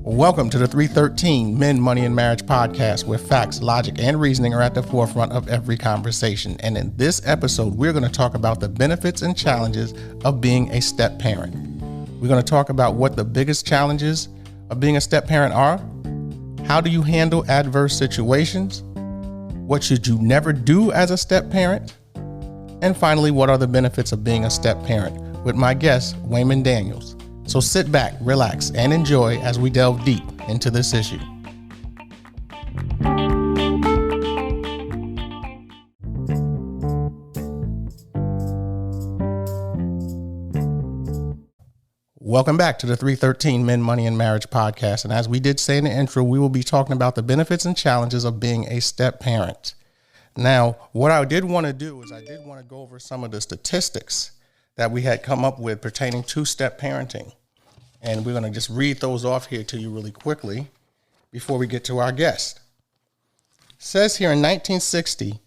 Welcome to the 313 Men, Money, and Marriage podcast, where facts, logic, and reasoning are at the forefront of every conversation. And in this episode, we're going to talk about the benefits and challenges of being a step parent. We're going to talk about what the biggest challenges of being a step parent are. How do you handle adverse situations? What should you never do as a step parent? And finally, what are the benefits of being a step parent? With my guest, Wayman Daniels. So sit back, relax, and enjoy as we delve deep into this issue. Welcome back to the 313 Men, Money, and Marriage podcast. And as we did say in the intro, we will be talking about the benefits and challenges of being a step parent. Now, what I did want to do is I did want to go over some of the statistics that we had come up with pertaining to step parenting. And we're going to just read those off here to you really quickly before we get to our guest. It says here in 1960,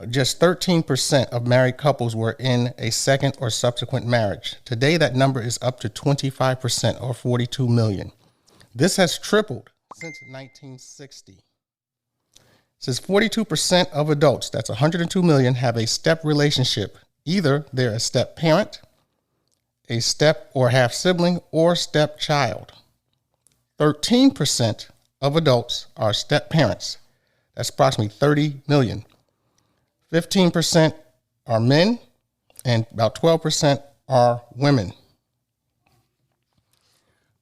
just 13% of married couples were in a second or subsequent marriage. Today, that number is up to 25% or 42 million. This has tripled since 1960. It says 42% of adults, that's 102 million, have a step relationship. Either they're a step parent, a step or half sibling, or stepchild. 13% of adults are step parents. That's approximately 30 million. 15% are men, and about 12% are women.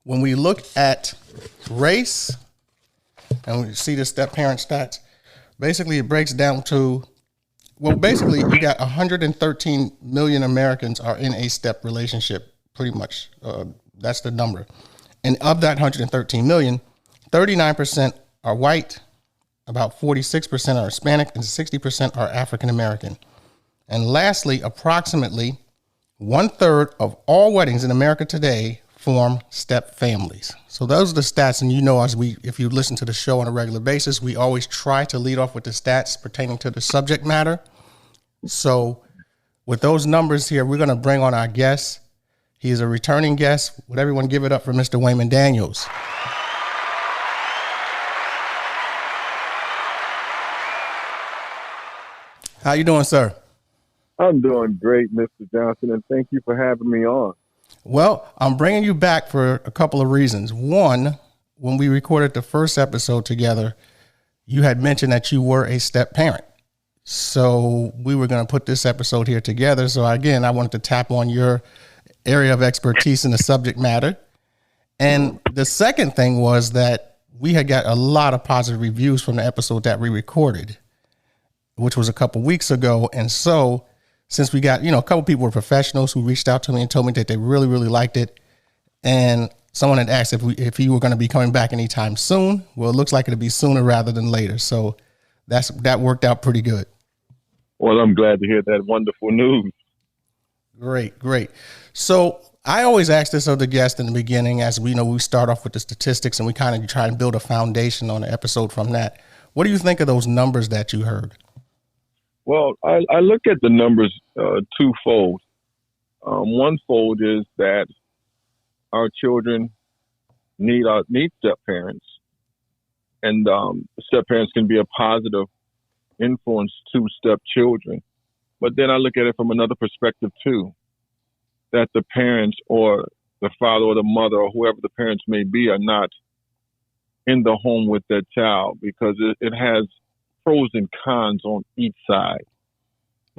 When we look at race, and we see the step parent stats, basically it breaks down to, well, basically you got 113 million Americans are in a step relationship, pretty much. That's the number. And of that 113 million, 39% are white, about 46% are Hispanic, and 60% are African American. And lastly, approximately 1/3 of all weddings in America today form step families. So those are the stats. And you know, if you listen to the show on a regular basis, we always try to lead off with the stats pertaining to the subject matter. So with those numbers here, we're going to bring on our guest. He is a returning guest. Would everyone give it up for Mr. Wayman Daniels? How you doing, sir? I'm doing great, Mr. Johnson, and thank you for having me on. Well, I'm bringing you back for a couple of reasons. One, when we recorded the first episode together, you had mentioned that you were a step parent. So we were going to put this episode here together. So again, I wanted to tap on your area of expertise in the subject matter. And the second thing was that we had got a lot of positive reviews from the episode that we recorded, which was a couple weeks ago. And so since we got, a couple people were professionals who reached out to me and told me that they really, really liked it. And someone had asked if you were going to be coming back anytime soon. Well, it looks like it'll be sooner rather than later. So that worked out pretty good. Well, I'm glad to hear that wonderful news. Great. So I always ask this of the guest in the beginning, as we know, we start off with the statistics and we kind of try and build a foundation on the episode from that. What do you think of those numbers that you heard? Well, I look at the numbers twofold. One fold is that our children need step parents, and step parents can be a positive influence to step children. But then I look at it from another perspective too, that the parents or the father or the mother or whoever the parents may be are not in the home with their child, because it has pros and cons on each side.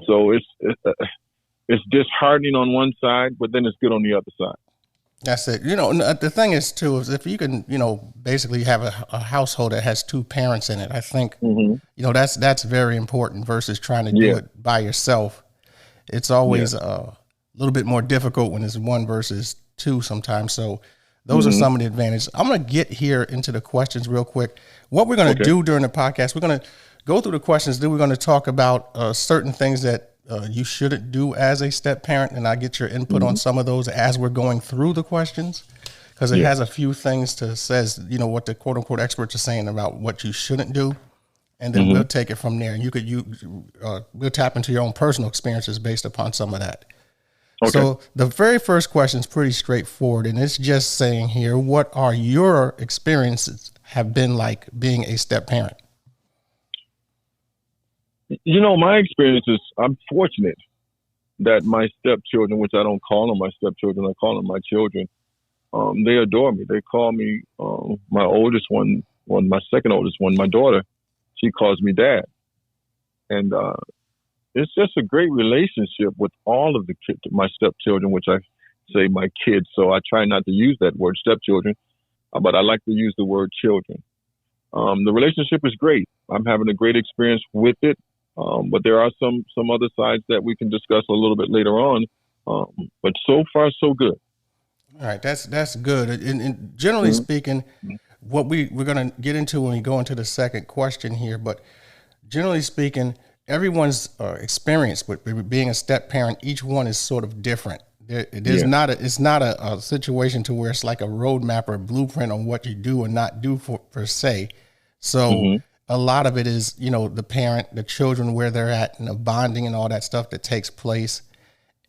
So it's disheartening on one side, but then it's good on the other side. That's it. The thing is too, is if you can, basically have a household that has two parents in it, I think, that's very important versus trying to do it by yourself. It's always a little bit more difficult when it's one versus two sometimes. So those are some of the advantages. I'm going to get here into the questions real quick. What we're going to do during the podcast, we're going to go through the questions. Then we're going to talk about certain things that you shouldn't do as a step parent, and I get your input on some of those as we're going through the questions, because it has a few things says what the quote unquote experts are saying about what you shouldn't do, and then we'll take it from there. And we'll tap into your own personal experiences based upon some of that. Okay. So the very first question is pretty straightforward, and it's just saying here, what are your experiences have been like being a step parent? My experience is I'm fortunate that my stepchildren, which I don't call them my stepchildren, I call them my children, they adore me. They call me my oldest one, my second oldest one, my daughter, she calls me dad. And it's just a great relationship with all of the kids, my stepchildren, which I say my kids. So I try not to use that word stepchildren, but I like to use the word children. The relationship is great. I'm having a great experience with it. But there are some other sides that we can discuss a little bit later on. But so far, so good. All right, that's good. And generally speaking, what we're going to get into when we go into the second question here, but generally speaking, everyone's experience with being a step parent, each one is sort of different. It's not a situation to where it's like a roadmap or a blueprint on what you do and not do per se. So a lot of it is, the parent, the children, where they're at, and the bonding and all that stuff that takes place.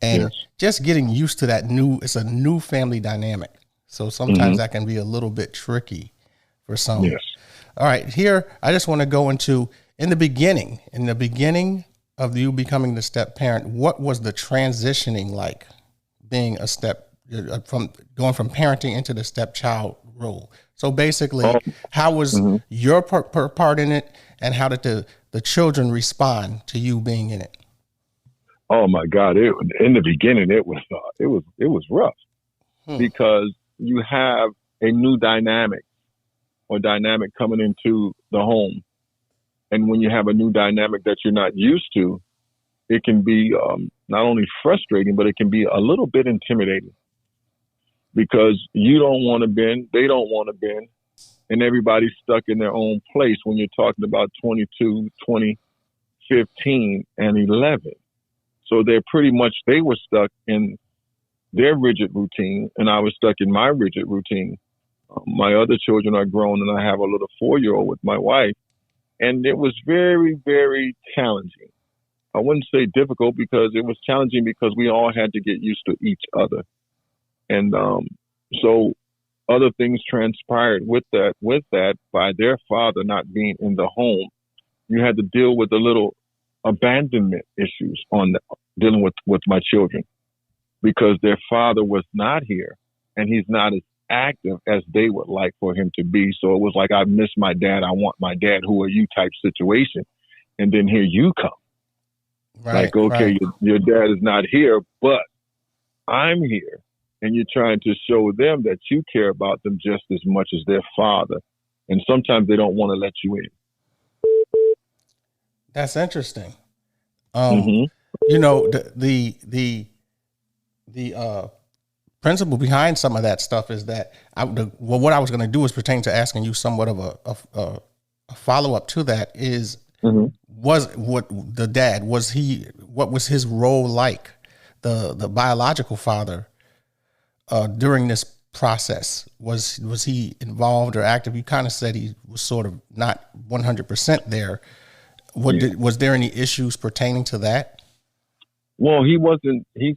And just getting used to it's a new family dynamic. So sometimes that can be a little bit tricky for some. Yes. All right, here, I just want to go into, in the beginning of you becoming the step parent, what was the transitioning like being from going from parenting into the stepchild role? So basically, how was your part in it, and how did the children respond to you being in it? Oh my God! In the beginning, it was rough because you have a new dynamic coming into the home, and when you have a new dynamic that you're not used to, it can be not only frustrating, but it can be a little bit intimidating because you don't want to bend, they don't want to bend, and everybody's stuck in their own place when you're talking about 22, 20, 15, and 11. So they were stuck in their rigid routine, and I was stuck in my rigid routine. My other children are grown, and I have a little 4-year-old with my wife, and it was very, very challenging. I wouldn't say difficult because it was challenging because we all had to get used to each other. And so other things transpired with that by their father not being in the home. You had to deal with the little abandonment issues dealing with my children because their father was not here and he's not as active as they would like for him to be. So it was like, I miss my dad. I want my dad. Who are you type situation. And then here you come. Right, like, okay, right. Your dad is not here, but I'm here. And you're trying to show them that you care about them just as much as their father. And sometimes they don't want to let you in. That's interesting. The principle behind some of that stuff is that what I was going to do is pertain to asking you somewhat of a follow up to that is, what was his role like, the biological father, during this process? Was he involved or active? You kind of said he was sort of not 100% there. Was there any issues pertaining to that? Well, he's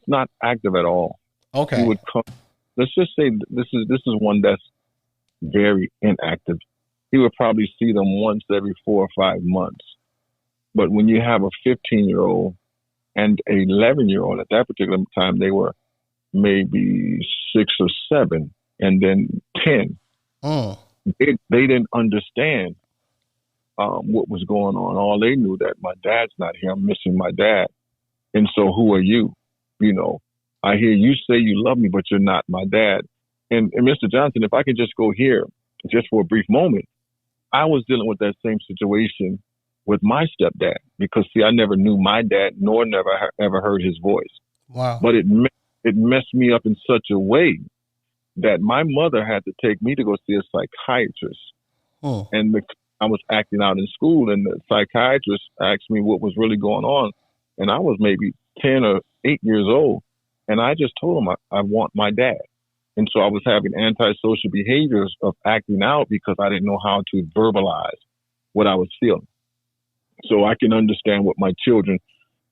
not active at all. Okay. He would come. Let's just say this is one that's very inactive. He would probably see them once every 4 or 5 months. But when you have a 15-year-old and an 11-year-old, at that particular time, they were maybe 6 or 7 and then 10. They didn't understand what was going on. All they knew that my dad's not here. I'm missing my dad. And so who are you? I hear you say you love me, but you're not my dad. And Mr. Johnson, if I could just go here just for a brief moment, I was dealing with that same situation with my stepdad because, see, I never knew my dad nor ever heard his voice. Wow. But it messed me up in such a way that my mother had to take me to go see a psychiatrist. And I was acting out in school, and the psychiatrist asked me what was really going on. And I was maybe 10 or 8 years old. And I just told him I want my dad. And so I was having antisocial behaviors of acting out because I didn't know how to verbalize what I was feeling. So I can understand what my children,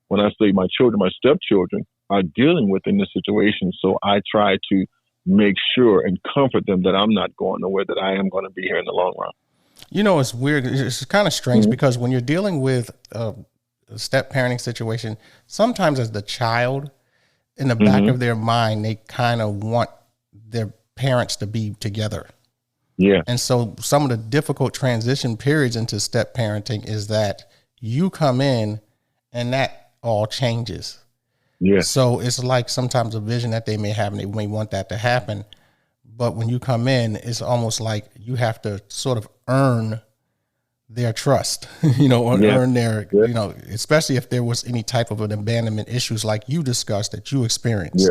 when I say my children, my stepchildren, are dealing with in this situation. So I try to make sure and comfort them that I'm not going nowhere, that I am going to be here in the long run. You know, it's weird. It's kind of strange Mm-hmm. because when you're dealing with a step parenting situation, sometimes as the child, in the back Mm-hmm. of their mind, they kind of want their parents to be together. Yeah. And so some of the difficult transition periods into step parenting is that you come in and that all changes. Yes. So it's like sometimes a vision that they may have and they may want that to happen. But when you come in, it's almost like you have to sort of earn their trust, or Yeah. earn their, Yeah. especially if there was any type of an abandonment issues like you discussed that you experienced.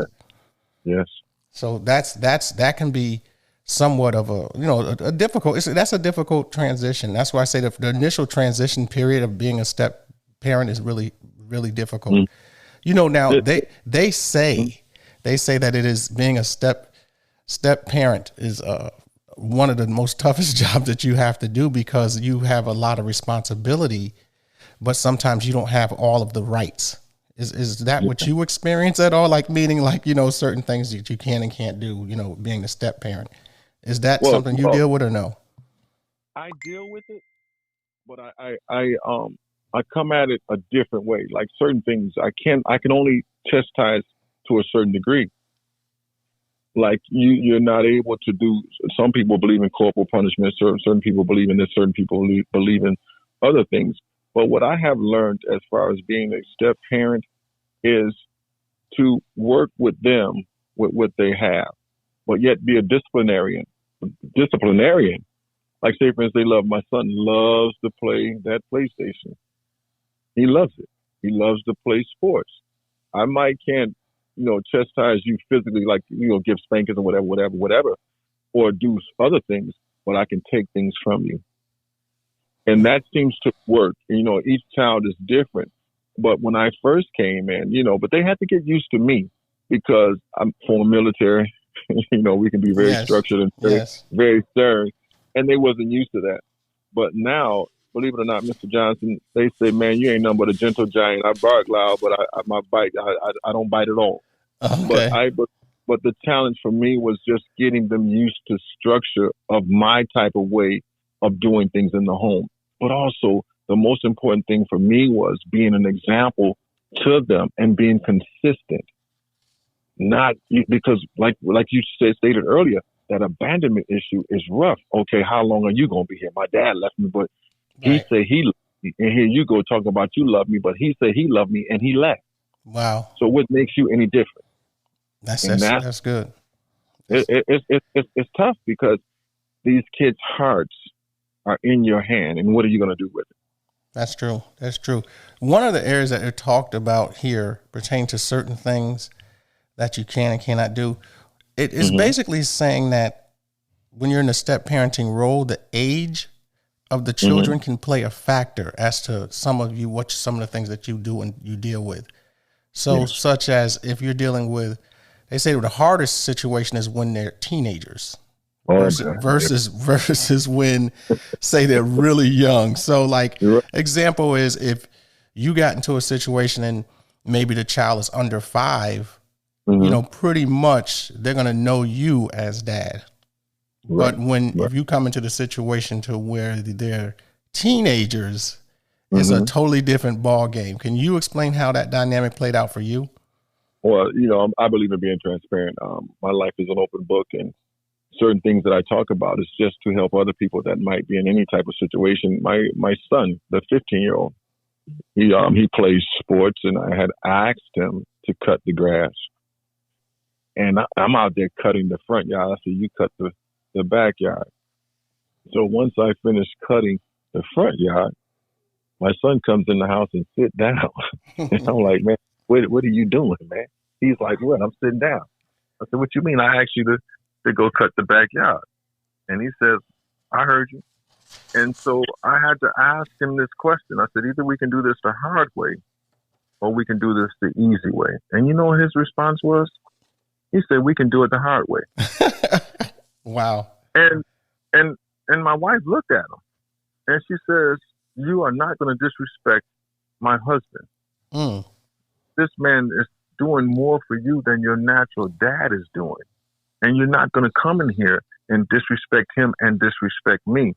Yeah. Yes. So that can be somewhat of a difficult, that's a difficult transition. That's why I say the initial transition period of being a step parent is really, really difficult. Now they say that it is being a step parent is one of the most toughest jobs that you have to do because you have a lot of responsibility, but sometimes you don't have all of the rights. Is that what you experience at all? Like meaning like, certain things that you can and can't do, being a step parent. Is that something you deal with or no? I deal with it, but I come at it a different way. Like certain things I can only chastise to a certain degree. Like you're not able to do. Some people believe in corporal punishment. Certain people believe in this. Certain people believe in other things. But what I have learned as far as being a step parent is to work with them with what they have, but yet be a disciplinarian. Disciplinarian. Like say for instance, my son loves to play that PlayStation. He loves it. He loves to play sports. I might can't, chastise you physically, like, give spankings or whatever, or do other things, but I can take things from you. And that seems to work. Each child is different. But when I first came in, but they had to get used to me because I'm former military. We can be very Yes. structured and very, Yes. very stern. And they wasn't used to that. But now, believe it or not, Mr. Johnson, they say, man, you ain't nothing but a gentle giant. I bark loud, but I don't bite at all. But Okay. but the challenge for me was just getting them used to structure of my type of way of doing things in the home. But also the most important thing for me was being an example to them and being consistent. Not because like you stated earlier, that abandonment issue is rough. Okay, how long are you gonna be here? My dad left me, but he Right. said he loved me. And here you go talking about you love me, but he said he loved me and he left. Wow. So what makes you any different? That's And that's that's that's good. it, That's it's tough because these kids' hearts are in your hand, and what are you going to do with it? that's true. That's true. One of the areas that are talked about here pertain to certain things that you can and cannot do. It is Mm-hmm. basically saying that when you're in a step parenting role, the age of the Mm-hmm. children can play a factor as to some of the things that you do and you deal with. So, Yes. such as if you're dealing with, they say the hardest situation is when they're teenagers Oh versus God. versus when, say, they're really young. So, like, You're right. example is if you got into a situation and maybe the child is under 5, Mm-hmm. pretty much they're gonna know you as dad. Right. But if Right. you come into the situation to where they're teenagers, it's a Mm-hmm. totally different ball game. Can you explain how that dynamic played out for you? Well, I believe in being transparent. My life is an open book, and certain things that I talk about is just to help other people that might be in any type of situation. My son, the 15-year-old, he plays sports, and I had asked him to cut the grass. And I'm out there cutting the front yard. I said, you cut the backyard. So once I finish cutting the front yard, my son comes in the house and sit down. And I'm like, man, what are you doing, man? He's like, what? I'm sitting down. I said, what you mean? I asked you to go cut the backyard. And he says, I heard you. And so I had to ask him this question. I said, either we can do this the hard way or we can do this the easy way. And you know what his response was? He said, we can do it the hard way. Wow. And and and my wife looked at him and she says, you are not going to disrespect my husband. Mm. This man doing more for you than your natural dad is doing. And you're not going to come in here and disrespect him and disrespect me.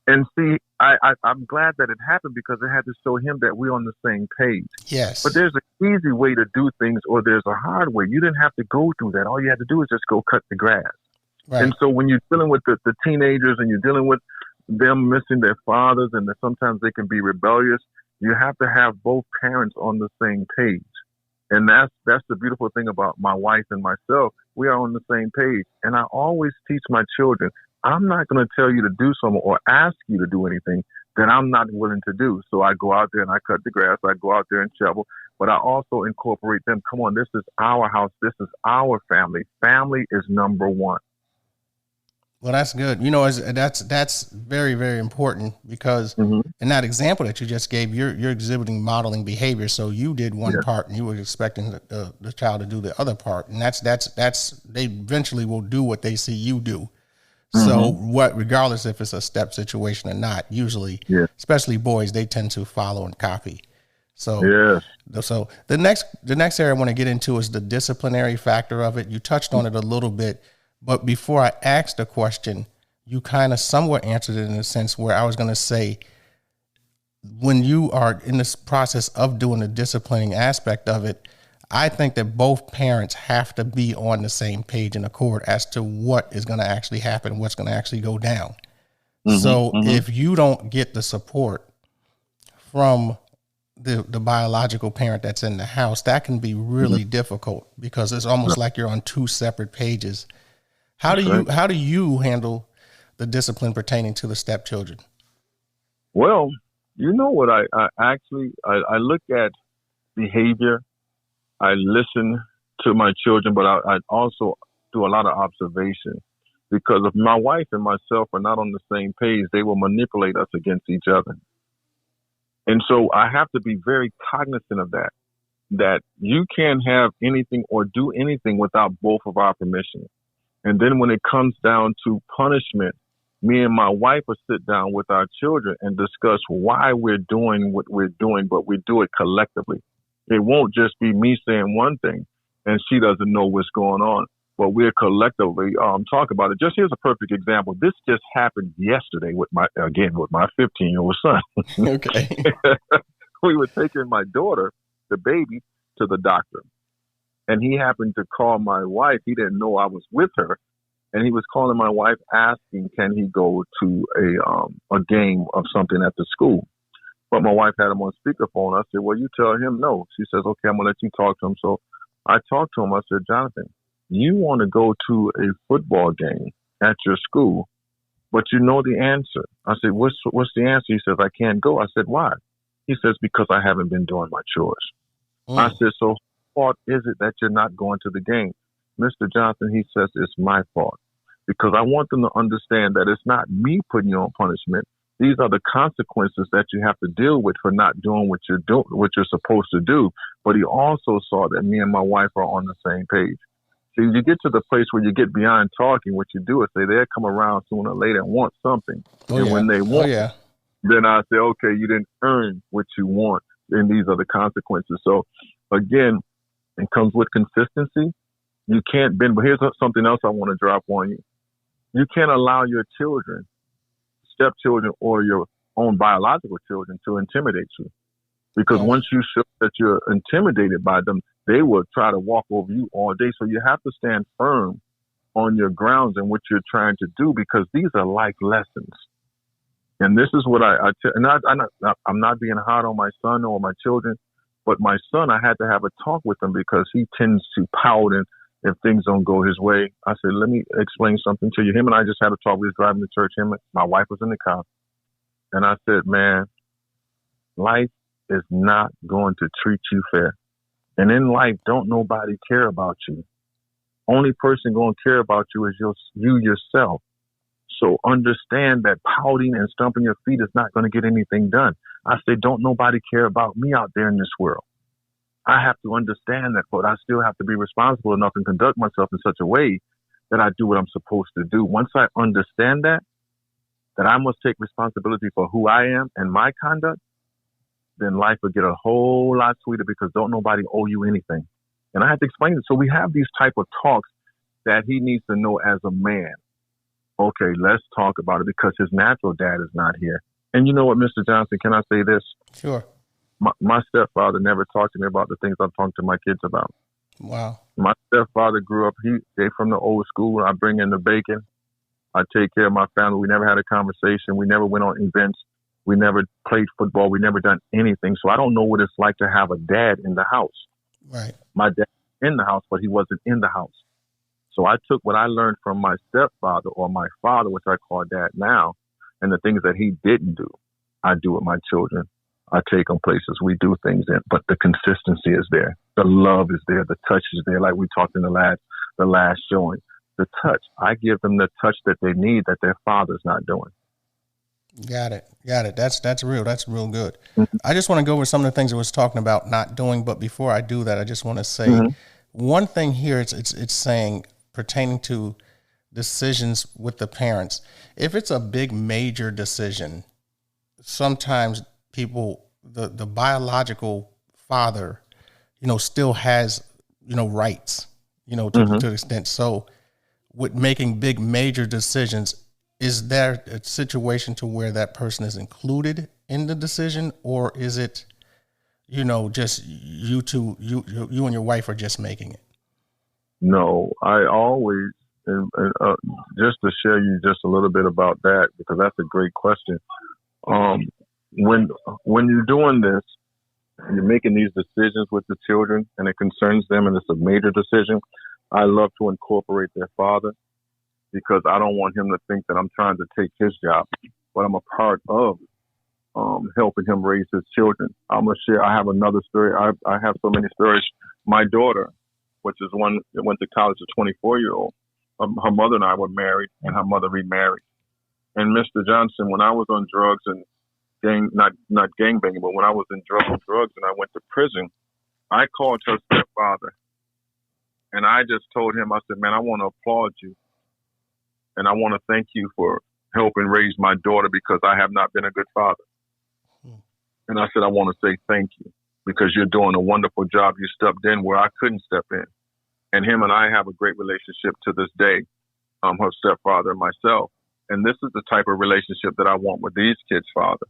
And see, I'm glad that it happened because it had to show him that we're on the same page. Yes. But there's an easy way to do things, or there's a hard way. You didn't have to go through that. All you had to do is just go cut the grass. Right. And so when you're dealing with the teenagers and you're dealing with them missing their fathers, and that sometimes they can be rebellious, you have to have both parents on the same page. And that's the beautiful thing about my wife and myself. We are on the same page. And I always teach my children, I'm not going to tell you to do something or ask you to do anything that I'm not willing to do. So I go out there and I cut the grass. I go out there and shovel. But I also incorporate them. Come on, this is our house. This is our family. Family is number one. Well, that's good. You know, that's very, very important because in that example that you just gave, you're exhibiting modeling behavior. So you did one part and you were expecting the child to do the other part. And that's they eventually will do what they see you do. So regardless if it's a step situation or not, usually, especially boys, they tend to follow and copy. So, so the next area I want to get into is the disciplinary factor of it. You touched on it a little bit, but before I asked the question, you kind of somewhat answered it in a sense where I was going to say, when you are in this process of doing the disciplining aspect of it, I think that both parents have to be on the same page and accord as to what is going to actually happen, what's going to actually go down. So if you don't get the support from the biological parent that's in the house, that can be really difficult because it's almost like you're on two separate pages. How do you handle the discipline pertaining to the stepchildren? Well, you know what, I actually look at behavior. I listen to my children, but I also do a lot of observation, because if my wife and myself are not on the same page, they will manipulate us against each other. And so I have to be very cognizant of that you can't have anything or do anything without both of our permission. And then when it comes down to punishment, me and my wife will sit down with our children and discuss why we're doing what we're doing, but we do it collectively. It won't just be me saying one thing and she doesn't know what's going on, but we're collectively talk about it. Just here's a perfect example. This just happened yesterday with my 15-year-old son. Okay. We were taking my daughter, the baby, to the doctor. And he happened to call my wife. He didn't know I was with her. And he was calling my wife asking, can he go to a game of something at the school? But my wife had him on speakerphone. I said, well, you tell him no. She says, okay, I'm going to let you talk to him. So I talked to him. I said, Jonathan, you want to go to a football game at your school, but you know the answer. I said, what's the answer? He says, I can't go. I said, why? He says, because I haven't been doing my chores. I said, so whose fault is it that you're not going to the game? Mr. Johnson, he says, it's my fault, because I want them to understand that it's not me putting you on punishment. These are the consequences that you have to deal with for not doing what you're supposed to do. But he also saw that me and my wife are on the same page. See, you get to the place where you get beyond talking. What you do is say they'll come around sooner or later and want something. When they want it, then I say, okay, you didn't earn what you want, and these are the consequences. So again, it comes with consistency. You can't bend. But here's something else I want to drop on you. You can't allow your children, stepchildren, or your own biological children to intimidate you. Because once you show that you're intimidated by them, they will try to walk over you all day. So you have to stand firm on your grounds and what you're trying to do, because these are life lessons. And this is what I'm not being hard on my son or my children, but my son, I had to have a talk with him because he tends to pout and if things don't go his way. I said, let me explain something to you. Him and I just had a talk. We was driving to church. My wife was in the car. And I said, man, life is not going to treat you fair. And in life, don't nobody care about you. Only person going to care about you is you yourself. So understand that pouting and stomping your feet is not going to get anything done. I said, don't nobody care about me out there in this world. I have to understand that, but I still have to be responsible enough and conduct myself in such a way that I do what I'm supposed to do. Once I understand that I must take responsibility for who I am and my conduct, then life will get a whole lot sweeter, because don't nobody owe you anything. And I had to explain it. So we have these type of talks that he needs to know as a man. Okay, let's talk about it because his natural dad is not here. And you know what, Mr. Johnson, can I say this? Sure. My stepfather never talked to me about the things I'm talking to my kids about. Wow. My stepfather grew up, they from the old school. I bring in the bacon. I take care of my family. We never had a conversation. We never went on events. We never played football. We never done anything. So I don't know what it's like to have a dad in the house. Right. My dad in the house, but he wasn't in the house. So I took what I learned from my stepfather or my father, which I call dad now, and the things that he didn't do, I do with my children. I take them places. We do things in, but the consistency is there. The love is there. The touch is there. Like we talked in the last showing. The touch. I give them the touch that they need that their father's not doing. Got it. That's real. That's real good. Mm-hmm. I just want to go over some of the things I was talking about not doing, but before I do that, I just want to say one thing here. It's saying pertaining to decisions with the parents. If it's a big major decision, sometimes people, the biological father, still has, rights, to the extent. So with making big major decisions, is there a situation to where that person is included in the decision, or is it, just you and your wife are just making it? No, I always, just to share you just a little bit about that, because that's a great question. When you're doing this, you're making these decisions with the children and it concerns them and it's a major decision, I love to incorporate their father because I don't want him to think that I'm trying to take his job, but I'm a part of helping him raise his children. I'm going to share, I have another story. I have so many stories. My daughter, which is one that went to college, a 24-year-old, her mother and I were married and her mother remarried. And Mr. Johnson, when I was on drugs and not gangbanging, but when I was in drugs and I went to prison, I called her stepfather and I just told him, I said, man, I want to applaud you. And I want to thank you for helping raise my daughter because I have not been a good father. And I said, I want to say thank you because you're doing a wonderful job. You stepped in where I couldn't step in. And him and I have a great relationship to this day, her stepfather and myself. And this is the type of relationship that I want with these kids' father,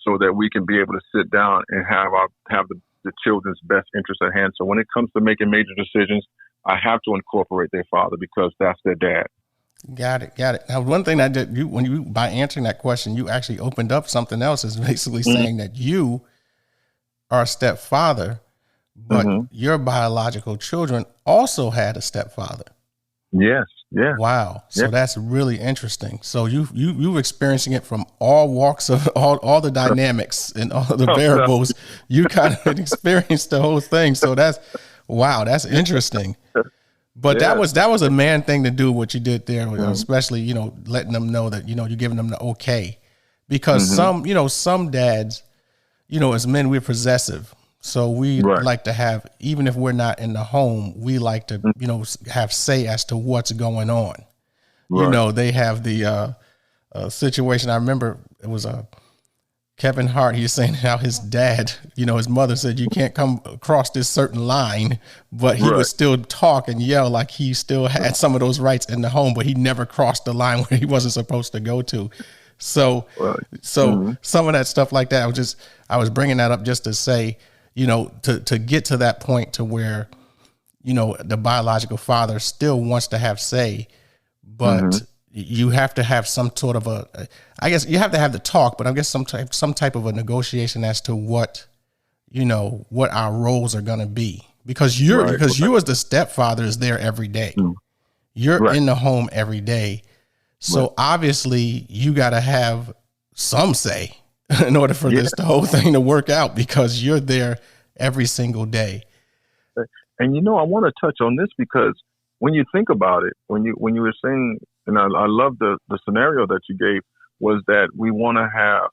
so that we can be able to sit down and have the children's best interest at hand. So when it comes to making major decisions, I have to incorporate their father because that's their dad. Got it. Now, one thing that by answering that question, you actually opened up something else, is basically saying that you are a stepfather, but your biological children also had a stepfather. Yes. Yeah. Wow. So that's really interesting. So you were experiencing it from all walks of all the dynamics and all the variables. You kind of experienced the whole thing. So that's interesting. But that was a man thing to do, what you did there, especially, letting them know that, you're giving them the okay. Because some dads, as men, we're possessive. So we like to have, even if we're not in the home, we like to, have say as to what's going on. Right. They have the situation. I remember it was Kevin Hart. He was saying how his dad, his mother said, you can't come across this certain line, but he would still talk and yell like he still had some of those rights in the home, but he never crossed the line where he wasn't supposed to go to. So some of that stuff like that, I was bringing that up just to say, to get to that point to where, the biological father still wants to have say, but you have to have some sort of I guess you have to have the talk, but I guess some type of a negotiation as to what our roles are going to be, because you as the stepfather is there every day. You're in the home every day. So obviously you got to have some say in order for the whole thing to work out, because you're there every single day. And I want to touch on this because when you think about it, when you were saying, and I love the scenario that you gave, was that we want to have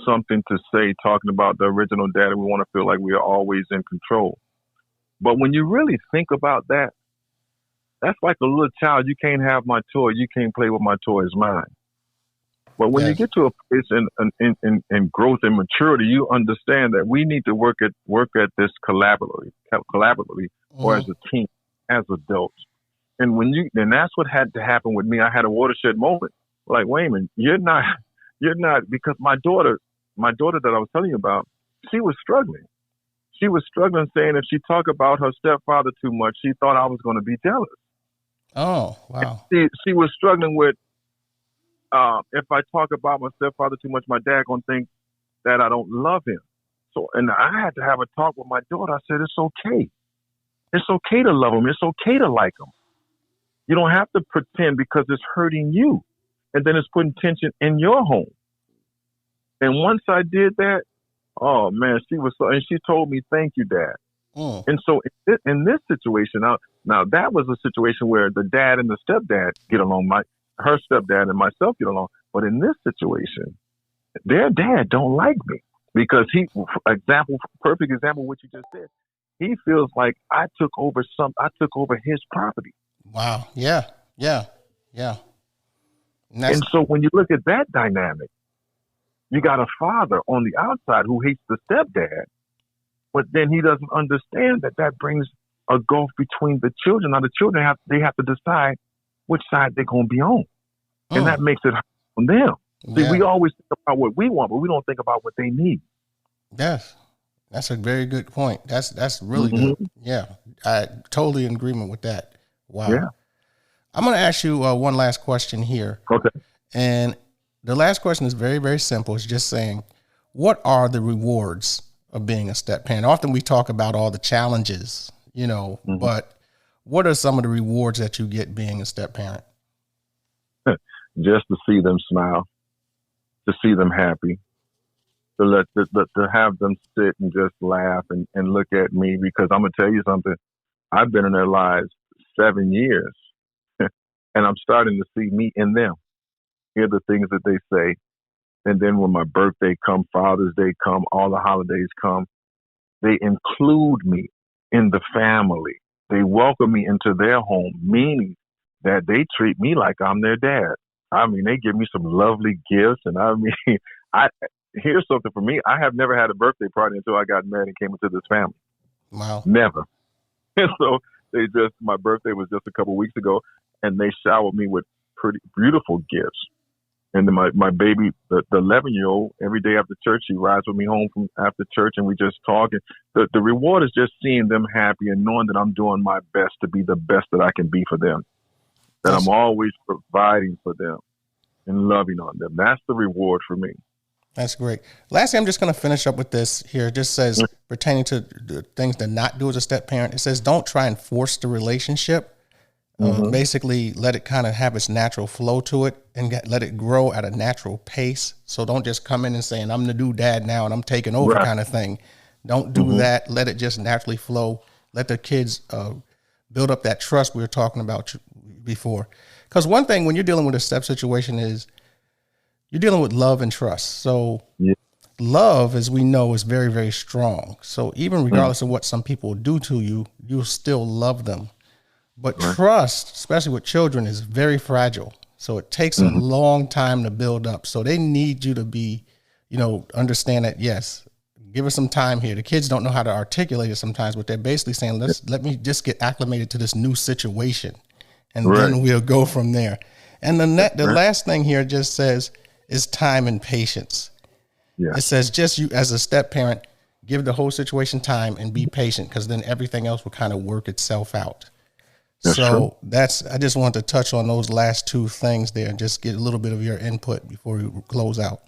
something to say, talking about the original dad, and we want to feel like we are always in control. But when you really think about that, that's like a little child. You can't have my toy. You can't play with my toy. It's mine. But when you Yes. get to a place in growth and maturity, you understand that we need to work at this collaboratively, or as Hmm. a team, as adults. And then that's what had to happen with me. I had a watershed moment. Like, wait a minute, you're not, because my daughter that I was telling you about, she was struggling. She was struggling, saying if she talked about her stepfather too much, she thought I was going to be jealous. Oh, wow. She was struggling with, if I talk about my stepfather too much, my dad gonna think that I don't love him. So, and I had to have a talk with my daughter. I said, it's okay. It's okay to love him. It's okay to like him. You don't have to pretend because it's hurting you. And then it's putting tension in your home. And once I did that, oh man, she was so, and she told me, thank you, Dad. Mm. And so in this situation, now that was a situation where the dad and the stepdad get along. Her stepdad and myself get along. But in this situation, their dad don't like me because perfect example, what you just said. He feels like I took over his property. Wow. Yeah. Yeah. Yeah. And that's And so when you look at that dynamic, you got a father on the outside who hates the stepdad, but then he doesn't understand that brings a gulf between the children. Now the children have to decide which side they're going to be on, and mm. that makes it hard on them. See, we Yeah. always think about what we want, but we don't think about what they need. Yes. That's a very good point. That's really good. Hmm. Yeah. I totally in agreement with that. Wow. Yeah. I'm going to ask you one last question here. Okay. And the last question is very, very simple. It's just saying, what are the rewards of being a step parent? Often we talk about all the challenges, Hmm. but what are some of the rewards that you get being a step parent? Just to see them smile, to see them happy, to have them sit and just laugh and look at me, because I'm gonna tell you something. I've been in their lives 7 years, and I'm starting to see me in them. Hear the things that they say, and then when my birthday come, Father's Day come, all the holidays come, they include me in the family. They welcome me into their home, meaning that they treat me like I'm their dad. I mean, they give me some lovely gifts, and I mean, I here's something for me. I have never had a birthday party until I got married and came into this family. Wow. Never. And so my birthday was just a couple of weeks ago, and they showered me with pretty beautiful gifts. And then my baby, the 11-year-old, every day after church, she rides with me home from after church, and we just talk. And the reward is just seeing them happy and knowing that I'm doing my best to be the best that I can be for them, that I'm That's always providing for them and loving on them. That's the reward for me. that's great. Lastly, I'm just going to finish up with this here. It just says pertaining to the things to not do as a step parent. It says don't try and force the relationship. Mm-hmm. Basically, let it kind of have its natural flow to it and let it grow at a natural pace. So don't just come in and saying, I'm the new dad now and I'm taking over Right. kind of thing. Don't do Mm-hmm. that. Let it just naturally flow. Let the kids build up that trust we were talking about before. Because one thing when you're dealing with a step situation is you're dealing with love and trust. So Yeah. love, as we know, is very, very strong. So even Mm. regardless of what some people do to you, you'll still love them. But Right. trust, especially with children, is very fragile. So it takes a Mm-hmm. long time to build up. So they need you to be, understand that, yes, give us some time here. The kids don't know how to articulate it sometimes, but they're basically saying, let me just get acclimated to this new situation. And Right. then we'll go from there. And the Right. last thing here just says is time and patience. Yeah. It says just you as a step parent, give the whole situation time and be patient, because then everything else will kind of work itself out. That's true. So I just wanted to touch on those last two things there and just get a little bit of your input before we close out.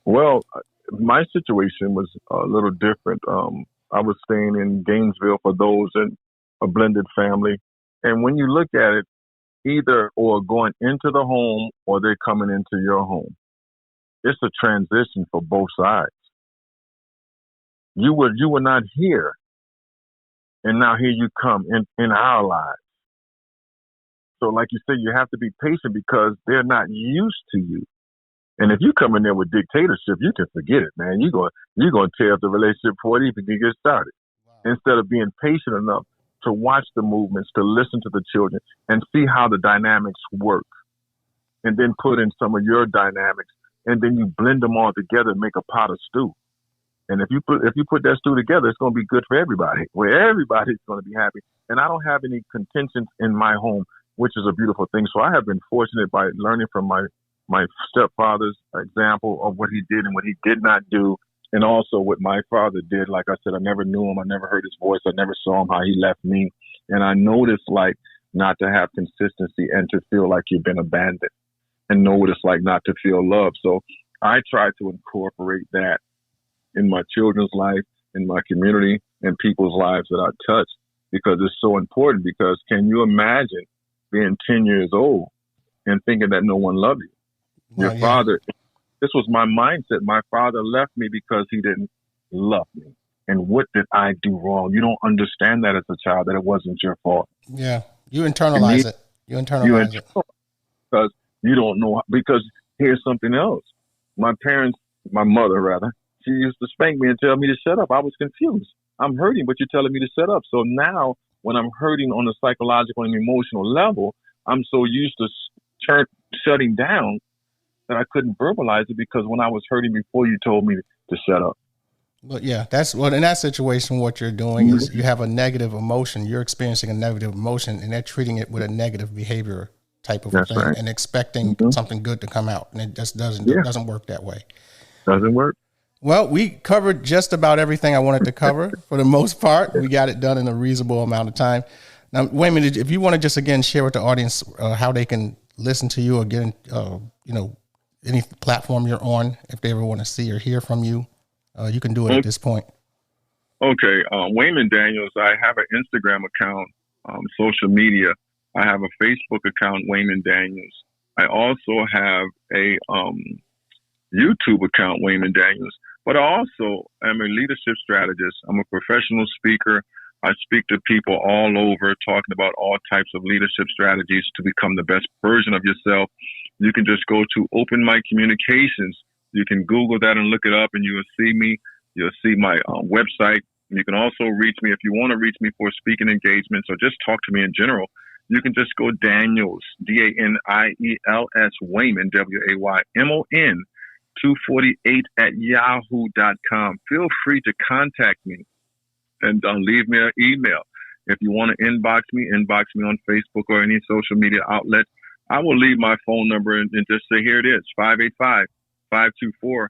Well, my situation was a little different. I was staying in Gainesville for those in a blended family. And when you look at it, either or going into the home or they're coming into your home, it's a transition for both sides. You were not here, and now here you come in our lives. So like you said, you have to be patient because they're not used to you. And if you come in there with dictatorship, you can forget it, man. You're gonna tear up the relationship before it even can get started. Instead of being patient enough to watch the movements, to listen to the children, and see how the dynamics work. and then put in some of your dynamics, and then you blend them all together and make a pot of stew. And if you put that stew together, it's going to be good for everybody, where everybody's going to be happy. And I don't have any contentions in my home, which is a beautiful thing. So I have been fortunate by learning from my stepfather's example of what he did and what he did not do, and also what my father did. Like I said, I never knew him. I never heard his voice. I never saw him, how he left me. And I noticed, like, not to have consistency and to feel like you've been abandoned, and know what it's like not to feel love. So I try to incorporate that in my children's life, in my community, and people's lives that I touch, because it's so important. Because can you imagine being 10 years old and thinking that no one loved you? Your father, this was my mindset. My father left me because he didn't love me. And what did I do wrong? You don't understand that as a child, that it wasn't your fault. Yeah. You internalize it. You internalize it. Because you don't know. Because here's something else. My mother rather, she used to spank me and tell me to shut up. I was confused. I'm hurting, but you're telling me to shut up. So now when I'm hurting on a psychological and emotional level, I'm so used to shutting down that I couldn't verbalize it, because when I was hurting before, you told me to shut up. But yeah, in that situation, what you're doing is you have a negative emotion. You're experiencing a negative emotion, and they're treating it with a negative behavior type of thing, right, and expecting something good to come out. And it just doesn't work that way. Doesn't work. Well, we covered just about everything I wanted to cover for the most part. We got it done in a reasonable amount of time. Now, wait a minute. If you want to just again share with the audience how they can listen to you or get any platform you're on, if they ever want to see or hear from you, you can do it at this point. Okay. Wayman Daniels. I have an Instagram account, social media. I have a Facebook account, Wayman Daniels. I also have a YouTube account, Wayman Daniels. But I also am a leadership strategist. I'm a professional speaker. I speak to people all over, talking about all types of leadership strategies to become the best version of yourself. You can just go to Open Mic Communications. You can Google that and look it up, and you will see me. You'll see my website. You can also reach me if you want to reach me for speaking engagements or just talk to me in general. You can just go Daniels, Daniels, Wayman, Waymon, 248 at yahoo.com. Feel free to contact me and leave me an email. If you want to inbox me on Facebook or any social media outlet. I will leave my phone number and just say, here it is, 585-524-9997.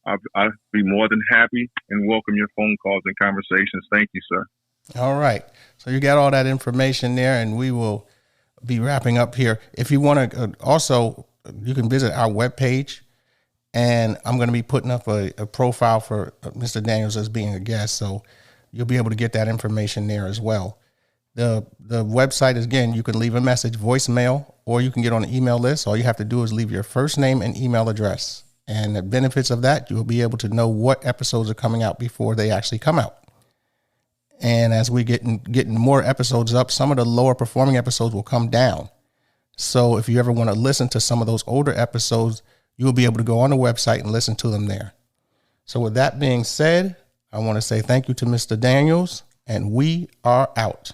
I'll be more than happy and welcome your phone calls and conversations. Thank you, sir. All right. So you got all that information there, and we will be wrapping up here. If you want to also, you can visit our webpage, and I'm going to be putting up a profile for Mr. Daniels as being a guest. So you'll be able to get that information there as well. The website is, again, you can leave a message, voicemail, or you can get on the email list. All you have to do is leave your first name and email address. And the benefits of that, you'll be able to know what episodes are coming out before they actually come out. And as we getting more episodes up, some of the lower performing episodes will come down. So if you ever want to listen to some of those older episodes, you'll be able to go on the website and listen to them there. So with that being said, I want to say thank you to Mr. Daniels, and we are out.